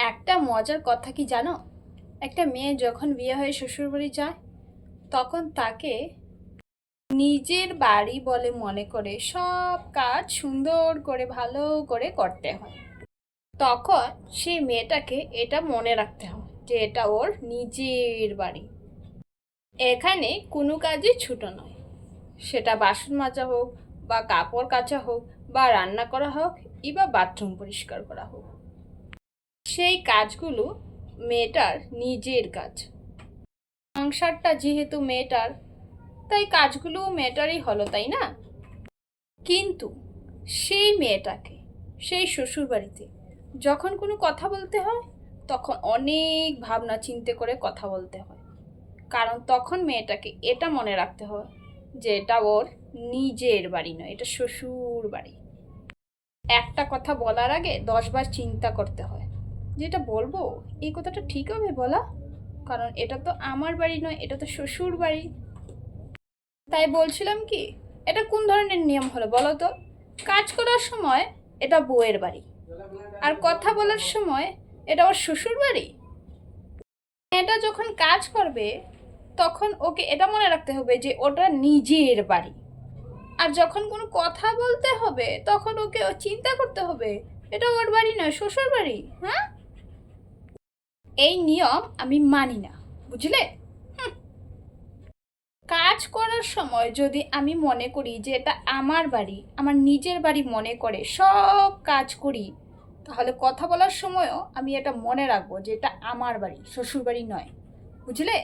একটা মজার কথা কি জানো? একটা মেয়ে যখন বিয়ে হয়ে শ্বশুরবাড়ি যায় তখন তাকে নিজের বাড়ি বলে মনে করে সব কাজ সুন্দর করে ভালো করে করতে হয়। তখন সেই মেয়েটাকে এটা মনে রাখতে হয় যে এটা ওর নিজের বাড়ি। এখানে কোনো কাজই ছোট নয়, সেটা বাসন মাজা হোক বা কাপড় কাচা হোক বা রান্না করা হোক বা বাথরুম পরিষ্কার করা হোক, সেই কাজগুলো মেয়েটার নিজের কাজ। সংসারটা যেহেতু মেয়েটার, তাই কাজগুলো মেয়েটারই হলো, তাই না? কিন্তু সেই মেয়েটাকে সেই শ্বশুরবাড়িতে যখন কোনো কথা বলতে হয় তখন অনেক ভাবনা চিন্তে করে কথা বলতে হয়, কারণ তখন মেয়েটাকে এটা মনে রাখতে হয় যে এটা ওর নিজের বাড়ি নয়, এটা শ্বশুর বাড়ি। একটা কথা বলার আগে 10 বার চিন্তা করতে হয় যে এটা বলবো, এই কথাটা ঠিক হবে বলা, কারণ এটা তো আমার বাড়ি নয়, এটা তো শ্বশুর বাড়ি। তাই বলছিলাম কি, এটা কোন ধরনের নিয়ম হলো বলো তো? কাজ করার সময় এটা বউয়ের বাড়ি, আর কথা বলার সময় এটা ওর শ্বশুর বাড়ি। এটা যখন কাজ করবে তখন ওকে এটা মনে রাখতে হবে যে ওটা নিজের বাড়ি, আর যখন কোনো কথা বলতে হবে তখন ওকে চিন্তা করতে হবে এটা ওর বাড়ি নয়, শ্বশুর বাড়ি। হ্যাঁ, এই নিয়ম আমি মানি না, বুঝলে? কাজ করার সময় যদি আমি মনে করি যে এটা আমার বাড়ি, আমার নিজের বাড়ি মনে করে সব কাজ করি, তাহলে কথা বলার সময়ও আমি এটা মনে রাখবো যে এটা আমার বাড়ি, শ্বশুর বাড়ি নয়। বুঝলে?